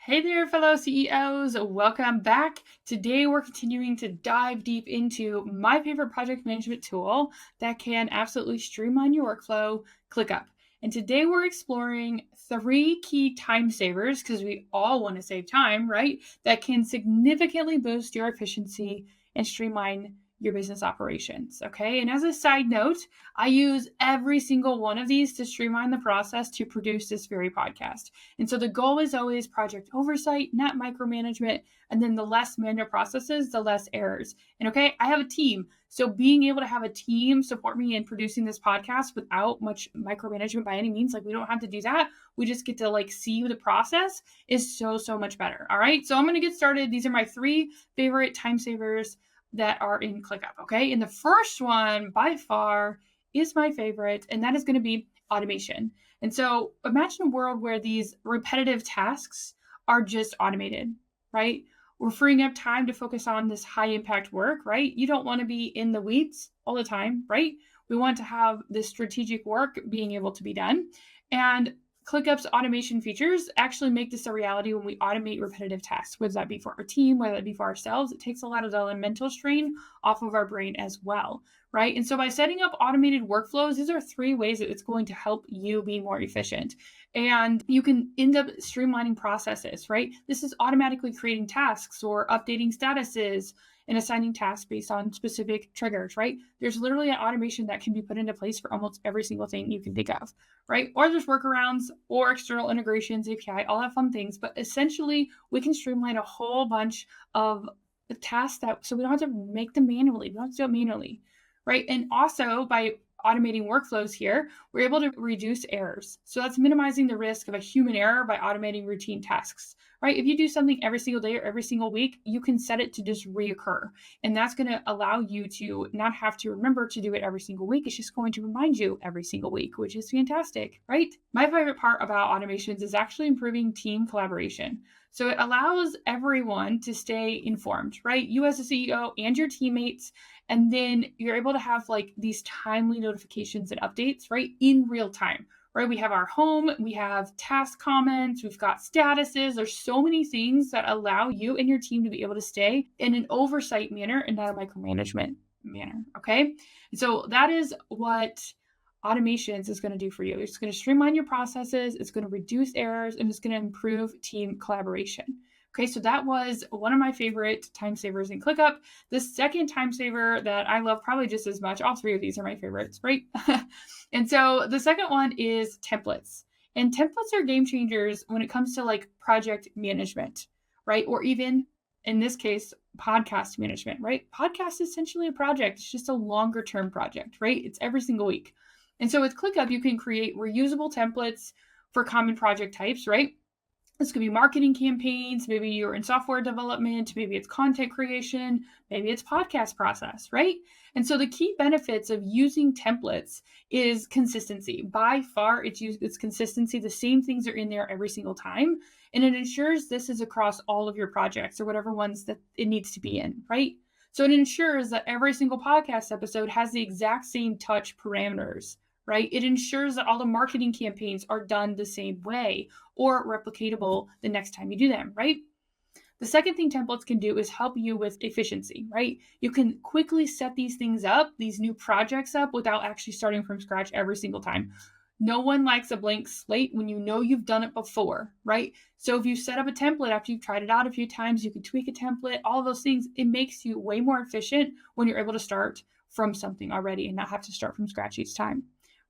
Hey there, fellow CEOs. Welcome back. Today, we're continuing to dive deep into my favorite project management tool that can absolutely streamline your workflow, ClickUp. And today, we're exploring 3 key time savers because we all want to save time, right? That can significantly boost your efficiency and streamline your business operations. Okay. And as a side note, I use every single one of these to streamline the process to produce this very podcast. And so the goal is always project oversight, not micromanagement. And then the less manual processes, the less errors. And okay, I have a team. So being able to have a team support me in producing this podcast without much micromanagement by any means, like we don't have to do that. We just get to see the process is so much better. All right. So I'm going to get started. These are my 3 favorite time savers that are in ClickUp. Okay. And the first one by far is my favorite, and that is going to be automation. And so imagine a world where these repetitive tasks are just automated, right? We're freeing up time to focus on this high impact work, right? You don't want to be in the weeds all the time, right? We want to have this strategic work being able to be done. And ClickUp's automation features actually make this a reality when we automate repetitive tasks, whether that be for our team, whether that be for ourselves. It takes a lot of the mental strain off of our brain as well, right? And so by setting up automated workflows, these are 3 ways that it's going to help you be more efficient. And you can end up streamlining processes, right? This is automatically creating tasks or updating statuses and assigning tasks based on specific triggers, right? There's literally an automation that can be put into place for almost every single thing you can think of, right? Or there's workarounds or external integrations, API, all that fun things. But essentially, we can streamline a whole bunch of the tasks so we don't have to make them manually. We don't have to do it manually, right? And also by automating workflows here, we're able to reduce errors. So that's minimizing the risk of a human error by automating routine tasks, right? If you do something every single day or every single week, you can set it to just reoccur. And that's going to allow you to not have to remember to do it every single week. It's just going to remind you every single week, which is fantastic, right? My favorite part about automations is actually improving team collaboration. So it allows everyone to stay informed, right? You as a CEO and your teammates. And then you're able to have these timely notifications and updates, right? In real time, right? We have our home, we have task comments, we've got statuses. There's so many things that allow you and your team to be able to stay in an oversight manner and not a micromanagement manner. Okay. And so that is what automations is going to do for you. It's going to streamline your processes, it's going to reduce errors, and it's going to improve team collaboration. Okay, so that was one of my favorite time savers in ClickUp. The second time saver that I love probably just as much, all 3 of these are my favorites, right? And so the second one is templates. And templates are game changers when it comes to project management, right? Or even in this case, podcast management, right? Podcast is essentially a project. It's just a longer term project, right? It's every single week. And so with ClickUp, you can create reusable templates for common project types, right? This could be marketing campaigns, maybe you're in software development, maybe it's content creation, maybe it's podcast process, right? And so the key benefits of using templates is consistency. By far, it's consistency. The same things are in there every single time. And it ensures this is across all of your projects or whatever ones that it needs to be in, right? So it ensures that every single podcast episode has the exact same touch parameters, right? It ensures that all the marketing campaigns are done the same way or replicatable the next time you do them, right? The second thing templates can do is help you with efficiency, right? You can quickly set these things up, these new projects up without actually starting from scratch every single time. No one likes a blank slate when you know you've done it before, right? So if you set up a template after you've tried it out a few times, you can tweak a template, all of those things, it makes you way more efficient when you're able to start from something already and not have to start from scratch each time.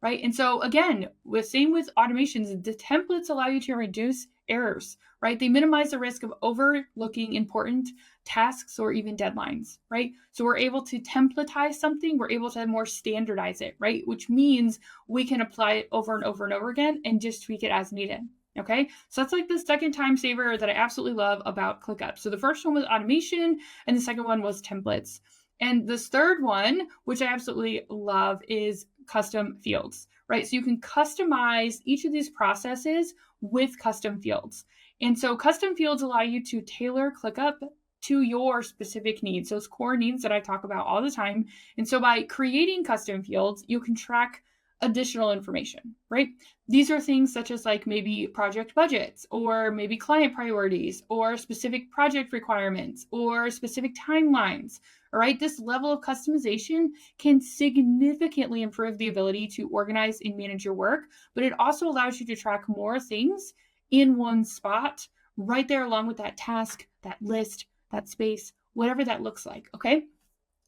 Right. And so again, same with automations, the templates allow you to reduce errors, right? They minimize the risk of overlooking important tasks or even deadlines, right? So we're able to templatize something, we're able to more standardize it, right? Which means we can apply it over and over and over again and just tweak it as needed. Okay. So that's the second time saver that I absolutely love about ClickUp. So the first one was automation and the second one was templates. And this third one, which I absolutely love, is custom fields, right? So you can customize each of these processes with custom fields. And so custom fields allow you to tailor ClickUp to your specific needs, those core needs that I talk about all the time. And so by creating custom fields, you can track additional information, right? These are things such as like maybe project budgets or maybe client priorities or specific project requirements or specific timelines. All right, this level of customization can significantly improve the ability to organize and manage your work, but it also allows you to track more things in one spot right there along with that task, that list, that space, whatever that looks like, okay?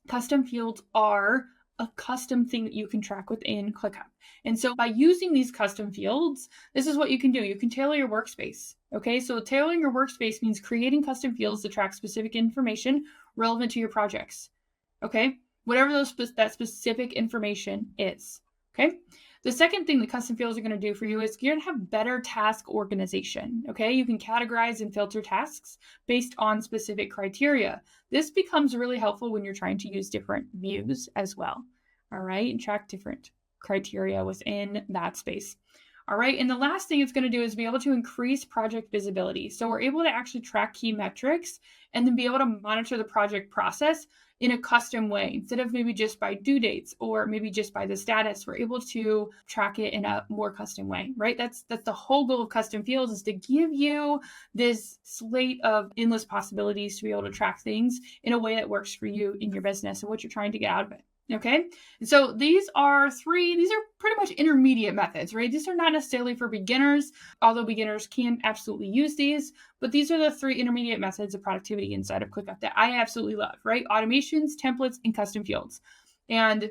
Custom fields are a custom thing that you can track within ClickUp. And so by using these custom fields, this is what you can do. You can tailor your workspace. Okay, so tailoring your workspace means creating custom fields to track specific information relevant to your projects. Okay, whatever that specific information is. Okay. The second thing that custom fields are going to do for you is you're going to have better task organization. Okay, you can categorize and filter tasks based on specific criteria. This becomes really helpful when you're trying to use different views as well. All right, and track different criteria within that space. All right, and the last thing it's going to do is be able to increase project visibility. So we're able to actually track key metrics and then be able to monitor the project process in a custom way. Instead of maybe just by due dates or maybe just by the status, we're able to track it in a more custom way, right? That's the whole goal of custom fields, is to give you this slate of endless possibilities to be able to track things in a way that works for you in your business and what you're trying to get out of it. Okay, and so these are pretty much intermediate methods, right? These are not necessarily for beginners, although beginners can absolutely use these, but these are the 3 intermediate methods of productivity inside of ClickUp that I absolutely love, right? Automations, templates, and custom fields. And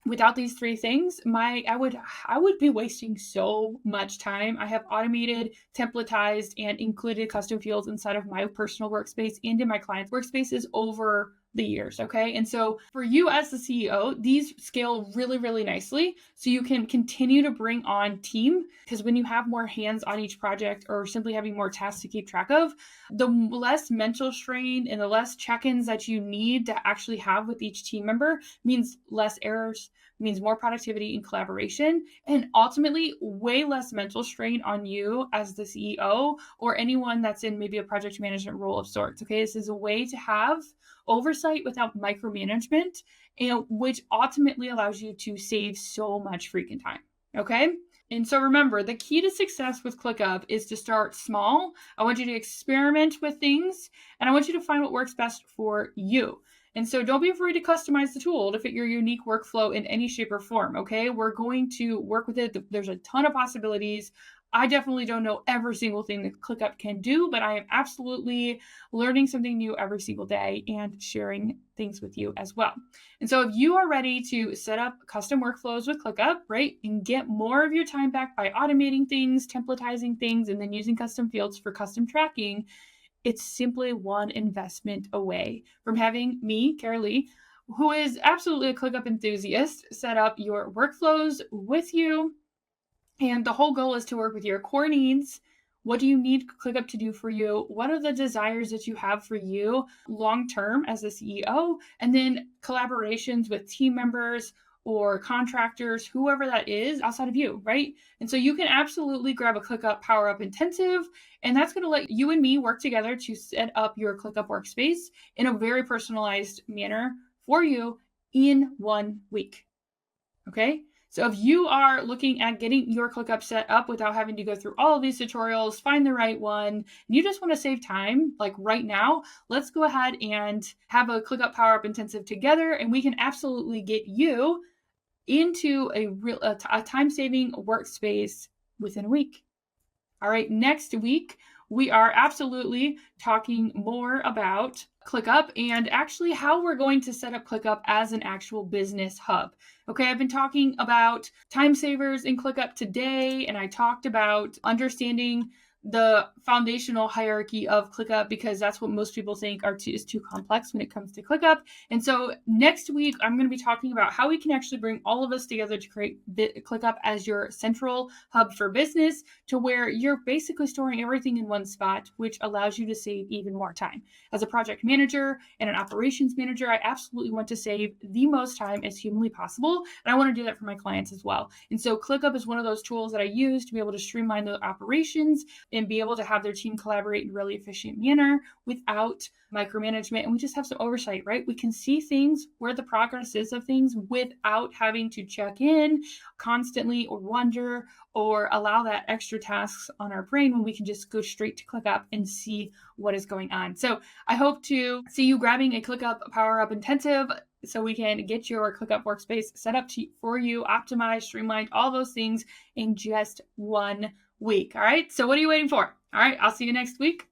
without these 3 things, I would be wasting so much time. I have automated, templatized, and included custom fields inside of my personal workspace and in my clients' workspaces over the years, okay? And so for you as the CEO, these scale really, really nicely. So you can continue to bring on team, because when you have more hands on each project or simply having more tasks to keep track of, the less mental strain and the less check-ins that you need to actually have with each team member means less errors, means more productivity and collaboration, and ultimately way less mental strain on you as the CEO or anyone that's in maybe a project management role of sorts, okay? This is a way to have oversight without micromanagement, and which ultimately allows you to save so much freaking time, okay? And so remember, the key to success with ClickUp is to start small. I want you to experiment with things, and I want you to find what works best for you. And so don't be afraid to customize the tool to fit your unique workflow in any shape or form, okay? We're going to work with it. There's a ton of possibilities. I definitely don't know every single thing that ClickUp can do, but I am absolutely learning something new every single day and sharing things with you as well. And so if you are ready to set up custom workflows with ClickUp, right, and get more of your time back by automating things, templatizing things, and then using custom fields for custom tracking, it's simply one investment away from having me, Carolee, who is absolutely a ClickUp enthusiast, set up your workflows with you. And the whole goal is to work with your core needs. What do you need ClickUp to do for you? What are the desires that you have for you long-term as a CEO? And then collaborations with team members or contractors, whoever that is outside of you, right? And so you can absolutely grab a ClickUp Power Up Intensive, and that's going to let you and me work together to set up your ClickUp workspace in a very personalized manner for you in 1 week. Okay? So if you are looking at getting your ClickUp set up without having to go through all of these tutorials, find the right one, and you just want to save time, like right now, let's go ahead and have a ClickUp Power Up Intensive together, and we can absolutely get you into a time-saving workspace within a week. All right, next week, we are absolutely talking more about ClickUp and actually how we're going to set up ClickUp as an actual business hub. Okay, I've been talking about time savers in ClickUp today, and I talked about understanding the foundational hierarchy of ClickUp because that's what most people think is too complex when it comes to ClickUp. And so next week, I'm going to be talking about how we can actually bring all of us together to create ClickUp as your central hub for business, to where you're basically storing everything in one spot, which allows you to save even more time. As a project manager and an operations manager, I absolutely want to save the most time as humanly possible, and I want to do that for my clients as well. And so ClickUp is one of those tools that I use to be able to streamline the operations and be able to have their team collaborate in a really efficient manner without micromanagement. And we just have some oversight, right? We can see things where the progress is of things without having to check in constantly or wonder or allow that extra tasks on our brain, when we can just go straight to ClickUp and see what is going on. So I hope to see you grabbing a ClickUp Power Up Intensive so we can get your ClickUp workspace set up for you, optimized, streamlined, all those things in just 1 week. All right. So what are you waiting for? All right. I'll see you next week.